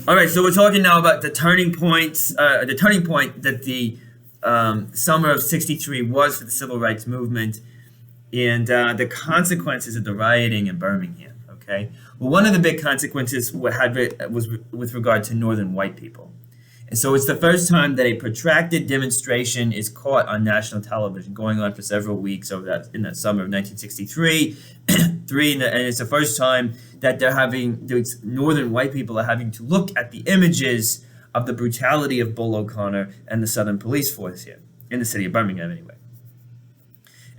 All right, so we're talking now about the turning points, the turning point that the summer of '63 was for the civil rights movement, and the consequences of the rioting in Birmingham. Okay, well, one of the big consequences was with regard to northern white people, and so it's the first time that a protracted demonstration is caught on national television, going on for several weeks over that in the summer of 1963. And it's the first time that northern white people are having to look at the images of the brutality of Bull O'Connor and the Southern Police Force here in the city of Birmingham, anyway.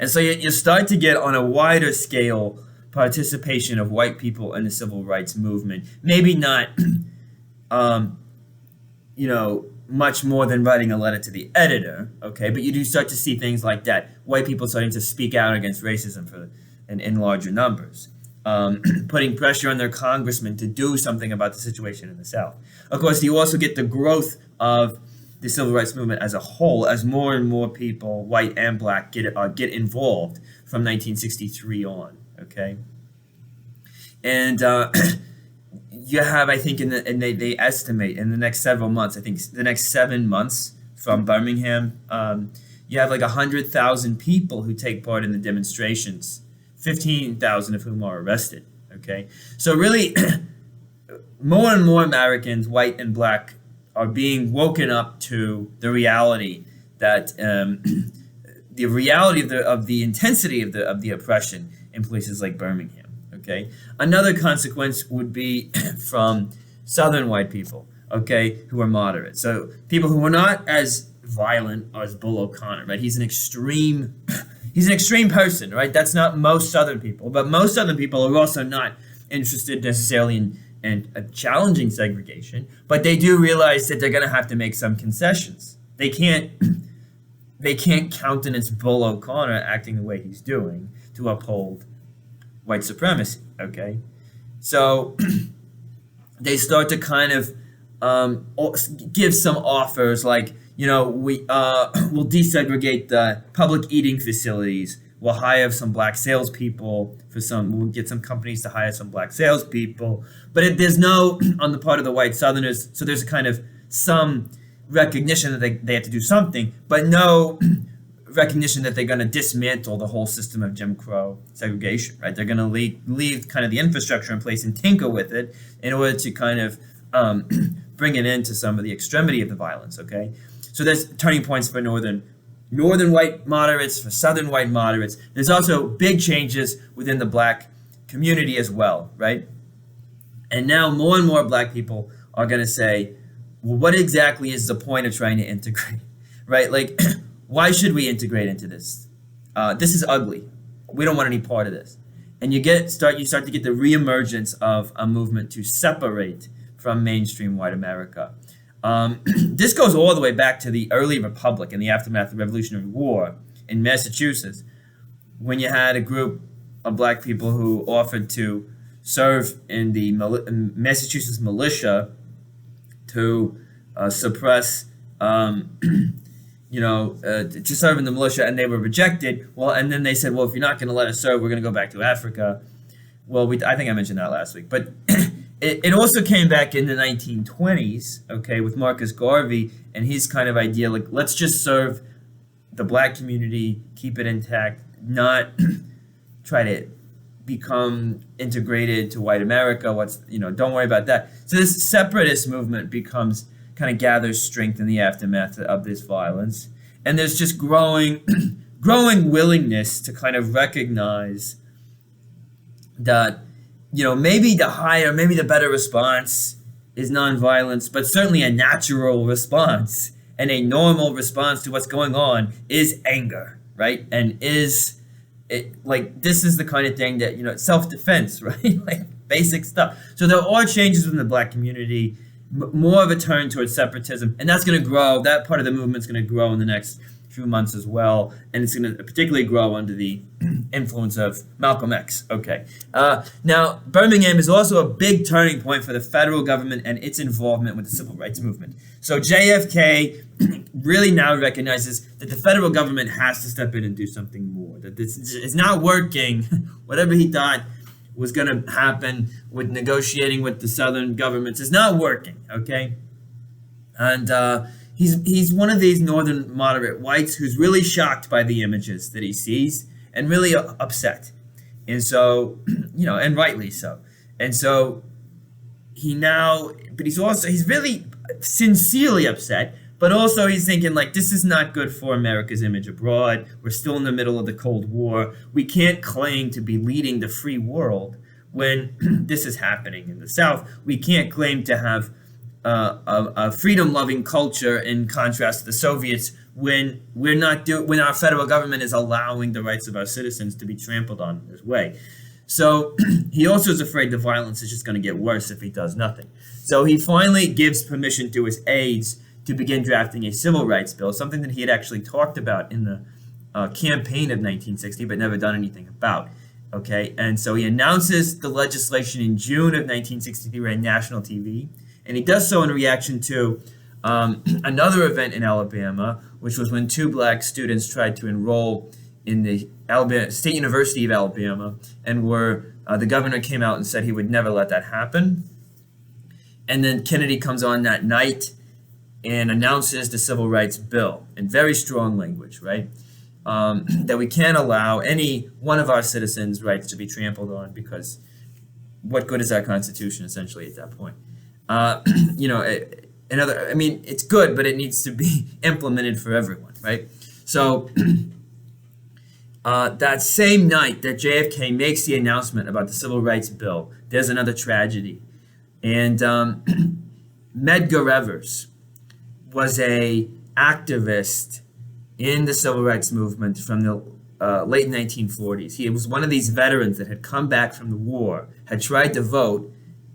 And so you start to get on a wider scale participation of white people in the civil rights movement. Maybe not, much more than writing a letter to the editor, okay? But you do start to see things like that. White people starting to speak out against racism in larger numbers, putting pressure on their congressmen to do something about the situation in the South. Of course, you also get the growth of the civil rights movement as a whole, as more and more people, white and black, get involved from 1963 on. Okay, and you have, I think, they estimate in the next several months. I think the next 7 months from Birmingham, you have like 100,000 people who take part in the demonstrations. 15,000 of whom are arrested. Okay, so really, more and more Americans, white and black, are being woken up to the reality that the reality of the intensity of the oppression in places like Birmingham. Okay, another consequence would be from Southern white people. Okay, who are moderate. So people who are not as violent as Bull O'Connor. Right, he's an extreme person, right? That's not most Southern people, but most Southern people are also not interested necessarily in challenging segregation, but they do realize that they're going to have to make some concessions. They can't countenance Bull O'Connor acting the way he's doing to uphold white supremacy. Okay, so they start to kind of give some offers like, we'll desegregate the public eating facilities. We'll hire some black salespeople we'll get some companies to hire some black salespeople. But there's no, on the part of the white Southerners, so there's a kind of some recognition that they have to do something, but no recognition that they're going to dismantle the whole system of Jim Crow segregation, right? They're going to leave kind of the infrastructure in place and tinker with it in order to kind of bring it into some of the extremity of the violence, okay? So there's turning points for northern white moderates, for southern white moderates. There's also big changes within the black community as well, right? And now more and more black people are going to say, well, what exactly is the point of trying to integrate, right? Like, why should we integrate into this? This is ugly. We don't want any part of this. And you start to get the reemergence of a movement to separate from mainstream white America. This goes all the way back to the early Republic in the aftermath of the Revolutionary War in Massachusetts, when you had a group of black people who offered to serve in the Massachusetts militia to suppress, to serve in the militia, and they were rejected. Well, and then they said, well, if you're not going to let us serve, we're going to go back to Africa. Well, I think I mentioned that last week, but it also came back in the 1920s, okay, with Marcus Garvey and his kind of idea, like, let's just serve the black community, keep it intact, not try to become integrated to white America. Don't worry about that. So this separatist movement kind of gathers strength in the aftermath of this violence. And there's just growing willingness to kind of recognize that, maybe the better response is nonviolence, but certainly a natural response and a normal response to what's going on is anger, right? And this is the kind of thing that, self-defense, right? Like basic stuff. So there are changes within the black community, more of a turn towards separatism, and that's going to grow. That part of the movement's going to grow in the next few months as well, and it's going to particularly grow under the influence of Malcolm X. Okay. Now, Birmingham is also a big turning point for the federal government and its involvement with the civil rights movement. So JFK really now recognizes that the federal government has to step in and do something more, that this is not working, whatever he thought was going to happen with negotiating with the Southern governments is not working, okay? And he's one of these Northern moderate whites who's really shocked by the images that he sees and really upset. And so, and rightly so. And so he's really sincerely upset, but also he's thinking, like, this is not good for America's image abroad. We're still in the middle of the Cold War. We can't claim to be leading the free world when this is happening in the South. We can't claim to have a freedom-loving culture in contrast to the Soviets when when our federal government is allowing the rights of our citizens to be trampled on this way. So he also is afraid the violence is just going to get worse if he does nothing. So he finally gives permission to his aides to begin drafting a civil rights bill, something that he had actually talked about in the campaign of 1960, but never done anything about. Okay, and so he announces the legislation in June of 1963 on national TV, and he does so in reaction to another event in Alabama, which was when two black students tried to enroll in the State University of Alabama, and the governor came out and said he would never let that happen. And then Kennedy comes on that night and announces the Civil Rights Bill in very strong language, right? That we can't allow any one of our citizens' rights to be trampled on, because what good is our Constitution, essentially, at that point? It's good, but it needs to be implemented for everyone, right? So that same night that JFK makes the announcement about the Civil Rights Bill, there's another tragedy. And Medgar Evers was a activist in the civil rights movement from the late 1940s. He was one of these veterans that had come back from the war, had tried to vote,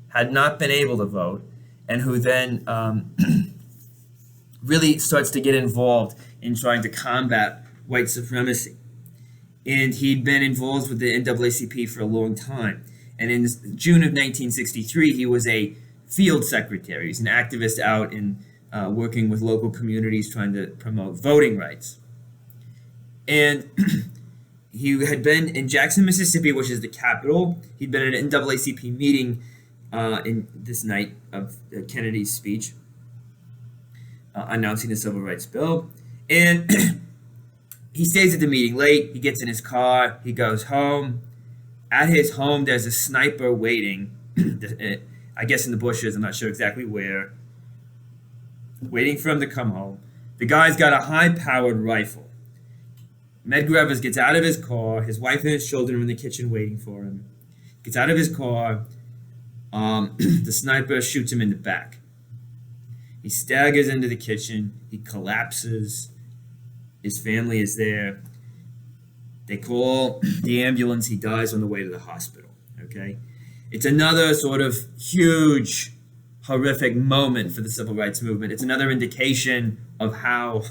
had not been able to vote, and who then really starts to get involved in trying to combat white supremacy. And he'd been involved with the NAACP for a long time. And in June of 1963, he was a field secretary. He's an activist out in working with local communities trying to promote voting rights. And he had been in Jackson, Mississippi, which is the capital. He'd been at an NAACP meeting in this night of Kennedy's speech announcing the Civil Rights Bill. And he stays at the meeting late. He gets in his car. He goes home. At his home, there's a sniper waiting, I guess in the bushes. I'm not sure exactly where. Waiting for him to come home. The guy's got a high-powered rifle. Medgar Evers gets out of his car. His wife and his children are in the kitchen waiting for him. Gets out of his car. The sniper shoots him in the back. He staggers into the kitchen. He collapses. His family is there. They call the ambulance. He dies on the way to the hospital. Okay? It's another sort of huge, horrific moment for the civil rights movement. It's another indication of how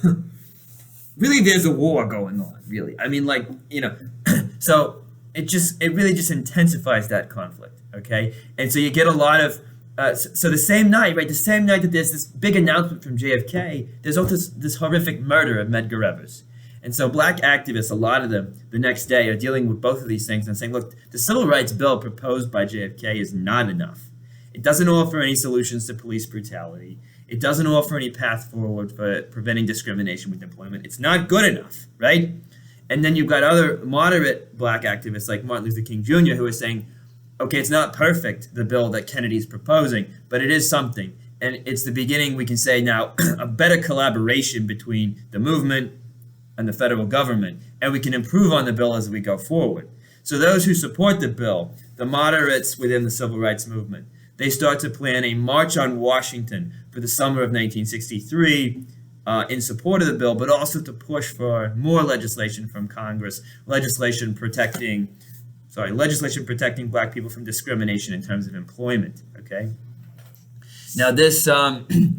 really there's a war going on, really. I mean, so it really just intensifies that conflict, okay? And so you get a lot of, so the same night, right, the same night that there's this big announcement from JFK, there's also this horrific murder of Medgar Evers. And so black activists, a lot of them, the next day are dealing with both of these things and saying, look, the civil rights bill proposed by JFK is not enough. It doesn't offer any solutions to police brutality. It doesn't offer any path forward for preventing discrimination with employment. It's not good enough, right? And then you've got other moderate black activists like Martin Luther King Jr. who are saying, okay, it's not perfect, the bill that Kennedy's proposing, but it is something. And it's the beginning, we can say now, a better collaboration between the movement and the federal government, and we can improve on the bill as we go forward. So those who support the bill, the moderates within the civil rights movement, they start to plan a march on Washington for the summer of 1963 in support of the bill, but also to push for more legislation from Congress, legislation protecting black people from discrimination in terms of employment, okay? Now this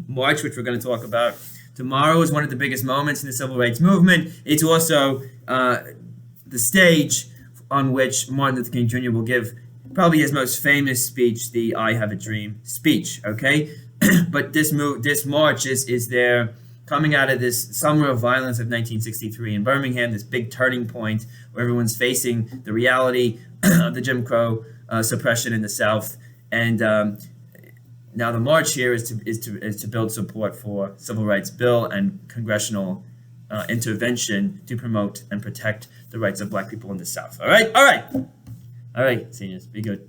march, which we're going to talk about tomorrow, is one of the biggest moments in the civil rights movement. It's also the stage on which Martin Luther King Jr. will give probably his most famous speech, the I Have a Dream speech, okay? But this march is there coming out of this summer of violence of 1963 in Birmingham, this big turning point where everyone's facing the reality of the Jim Crow suppression in the South, and now the march here is to build support for civil rights bill and congressional intervention to promote and protect the rights of Black people in the South. All right, seniors, be good.